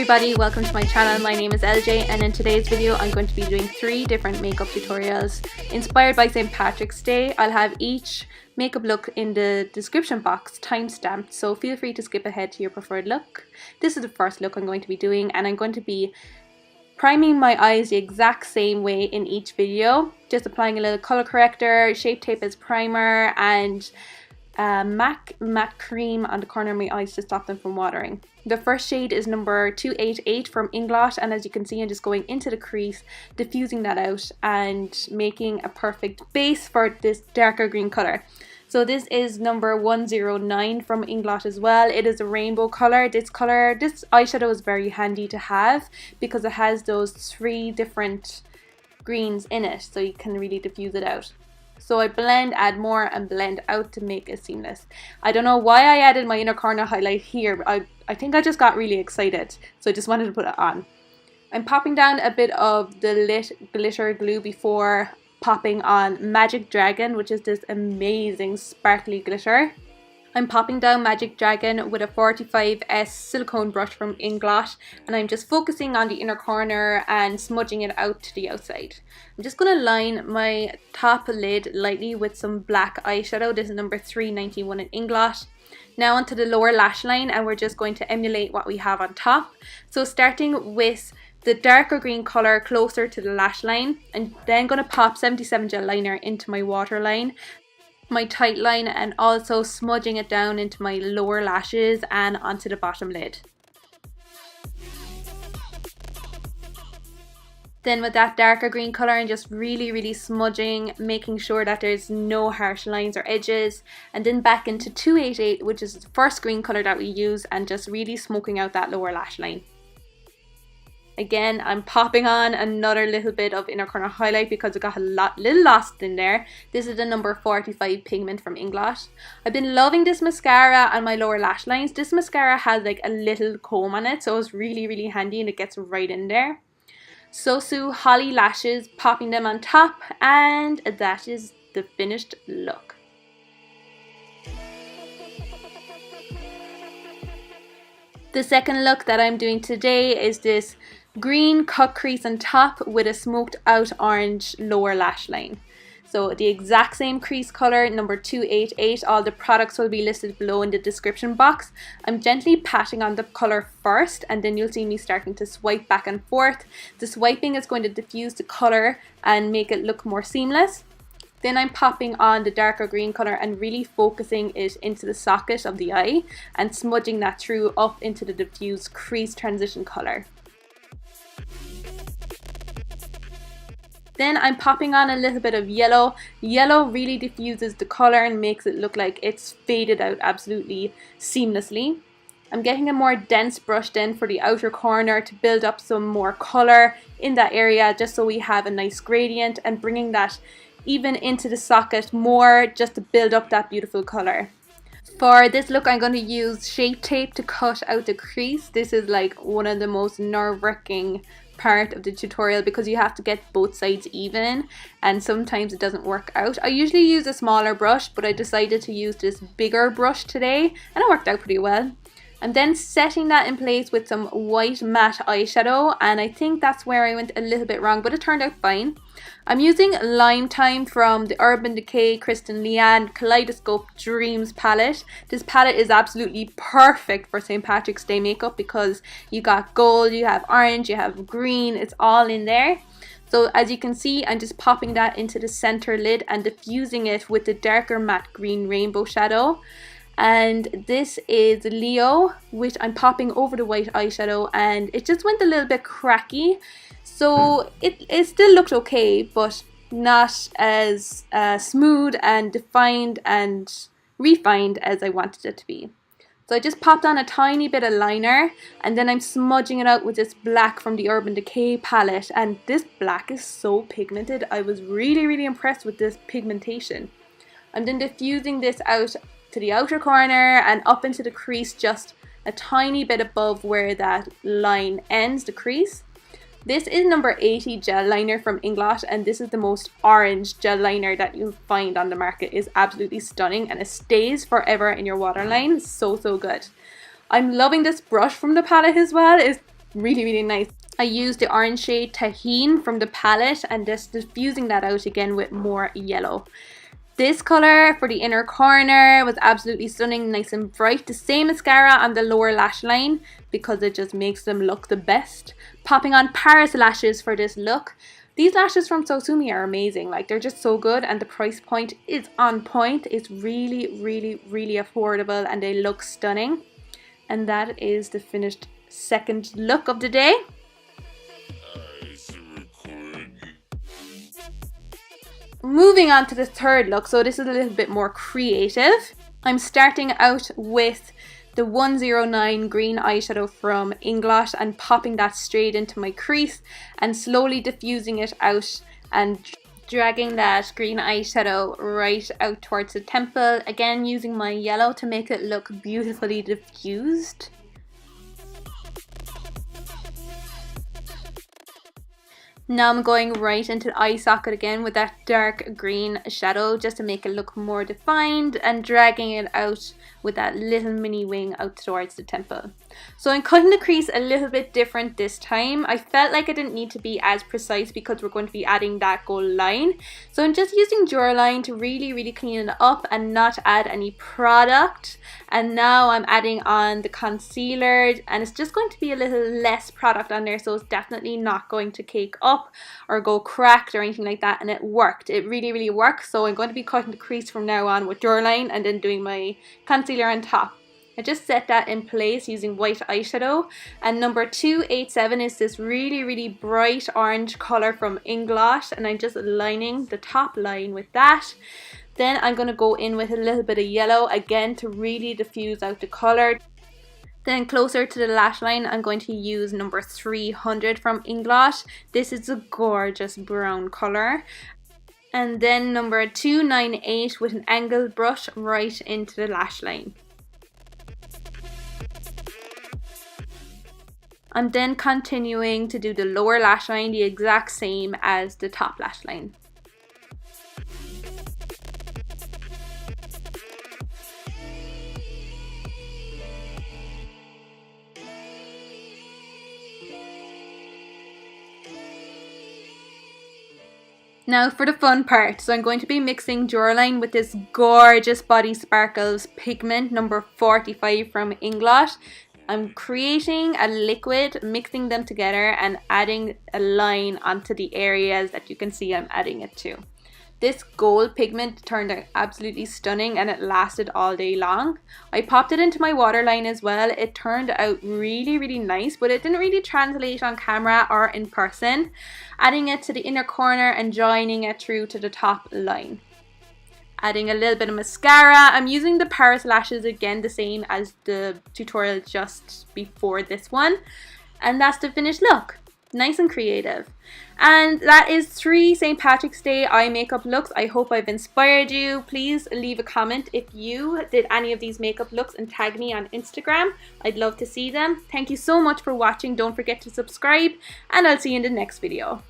everybody, welcome to my channel. My name is LJ and in today's video I'm going to be doing 3 different makeup tutorials inspired by St Patrick's Day. I'll have each makeup look in the description box timestamped, so feel free to skip ahead to your preferred look. This is the first look I'm going to be doing, and I'm going to be priming my eyes the exact same way in each video, just applying a little color corrector, Shape Tape as primer, and MAC matte cream on the corner of my eyes to stop them from watering. The first shade is number 288 from Inglot, and as you can see I'm just going into the crease, diffusing that out and making a perfect base for this darker green color. So this is number 109 from Inglot as well. It is a rainbow color. This eyeshadow is very handy to have because it has those 3 different greens in it, so you can really diffuse it out. So I blend, add more, and blend out to make it seamless. I don't know why I added my inner corner highlight here, but I think I just got really excited, so I just wanted to put it on. I'm popping down a bit of the lit glitter glue before popping on Magic Dragon, which is this amazing sparkly glitter. I'm popping down Magic Dragon with a 45S silicone brush from Inglot, and I'm just focusing on the inner corner and smudging it out to the outside. I'm just going to line my top lid lightly with some black eyeshadow. This is number 391 in Inglot. Now onto the lower lash line, and we're just going to emulate what we have on top. So starting with the darker green color closer to the lash line, and then going to pop 77 gel liner into my waterline, my tight line, and also smudging it down into my lower lashes and onto the bottom lid. Then with that darker green color, and just really smudging, making sure that there's no harsh lines or edges, and then back into 288, which is the first green color that we use, and just really smoking out that lower lash line. Again, I'm popping on another little bit of inner corner highlight because it got a little lost in there. This is the number 45 pigment from Inglot. I've been loving this mascara on my lower lash lines. This mascara has like a little comb on it, so it's really handy and it gets right in there. Sosu Holly lashes, popping them on top, and that is the finished look. The second look that I'm doing today is this green cut crease on top with a smoked out orange lower lash line. So the exact same crease color, number 288. All the products will be listed below in the description box. I'm gently patting on the color first, and then you'll see me starting to swipe back and forth. The swiping is going to diffuse the color and make it look more seamless. Then I'm popping on the darker green color and really focusing it into the socket of the eye and smudging that through up into the diffused crease transition color. Then I'm popping on a little bit of yellow. Yellow really diffuses the color and makes it look like it's faded out absolutely seamlessly. I'm getting a more dense brush then for the outer corner to build up some more color in that area, just so we have a nice gradient, and bringing that even into the socket more just to build up that beautiful color. For this look I'm going to use Shape Tape to cut out the crease. This is like one of the most nerve-wracking part of the tutorial because you have to get both sides even, and sometimes it doesn't work out. I usually use a smaller brush, but I decided to use this bigger brush today and it worked out pretty well. I'm then setting that in place with some white matte eyeshadow, and I think that's where I went a little bit wrong, but it turned out fine. I'm using Lime Time from the Urban Decay Kristen Leanne Kaleidoscope Dreams palette. This palette is absolutely perfect for St Patrick's Day makeup because you got gold, you have orange, you have green, it's all in there. So as you can see, I'm just popping that into the center lid and diffusing it with the darker matte green rainbow shadow. And this is Leo, which I'm popping over the white eyeshadow, and it just went a little bit cracky. So it still looked okay, but not as smooth and defined and refined as I wanted it to be. So I just popped on a tiny bit of liner, and then I'm smudging it out with this black from the Urban Decay palette, and this black is so pigmented. I was really impressed with this pigmentation. I'm then diffusing this out to the outer corner and up into the crease just a tiny bit above where that line ends, the crease. This is number 80 gel liner from Inglot, and this is the most orange gel liner that you'll find on the market. It's absolutely stunning and it stays forever in your waterline. So good. I'm loving this brush from the palette as well. It's really, really nice. I used the orange shade Tahine from the palette and just diffusing that out again with more yellow. This colour for the inner corner was absolutely stunning, nice and bright. The same mascara on the lower lash line because it just makes them look the best. Popping on Paris lashes for this look. These lashes from Sosumi are amazing, like they're just so good, and the price point is on point. It's really, really, really affordable and they look stunning. And that is the finished second look of the day. Moving on to the third look, so this is a little bit more creative. I'm starting out with the 109 green eyeshadow from Inglot and popping that straight into my crease and slowly diffusing it out and dragging that green eyeshadow right out towards the temple. Again, using my yellow to make it look beautifully diffused. Now I'm going right into the eye socket again with that dark green shadow just to make it look more defined and dragging it out with that little mini wing out towards the temple. So I'm cutting the crease a little bit different this time. I felt like I didn't need to be as precise because we're going to be adding that gold line. So I'm just using Duraline to really, really clean it up and not add any product. And now I'm adding on the concealer and it's just going to be a little less product on there, so it's definitely not going to cake up or go cracked or anything like that, and it worked. It really, really works. So I'm going to be cutting the crease from now on with Duraline and then doing my concealer on top. I just set that in place using white eyeshadow, and number 287 is this really, really bright orange color from Inglot, and I'm just lining the top line with that. Then I'm going to go in with a little bit of yellow again to really diffuse out the color. Then closer to the lash line, I'm going to use number 300 from Inglot. This is a gorgeous brown color. And then number 298 with an angled brush right into the lash line. I'm then continuing to do the lower lash line the exact same as the top lash line. Now for the fun part, so I'm going to be mixing Duraline with this gorgeous Body Sparkles pigment number 45 from Inglot. I'm creating a liquid, mixing them together and adding a line onto the areas that you can see I'm adding it to. This gold pigment turned out absolutely stunning and it lasted all day long. I popped it into my waterline as well. It turned out really, really nice, but it didn't really translate on camera or in person. Adding it to the inner corner and joining it through to the top line. Adding a little bit of mascara. I'm using the Paris lashes again, the same as the tutorial just before this one. And that's the finished look. Nice and creative. And that is 3 St. Patrick's Day eye makeup looks. I hope I've inspired you. Please leave a comment if you did any of these makeup looks and tag me on Instagram. I'd love to see them. Thank you so much for watching. Don't forget to subscribe and I'll see you in the next video.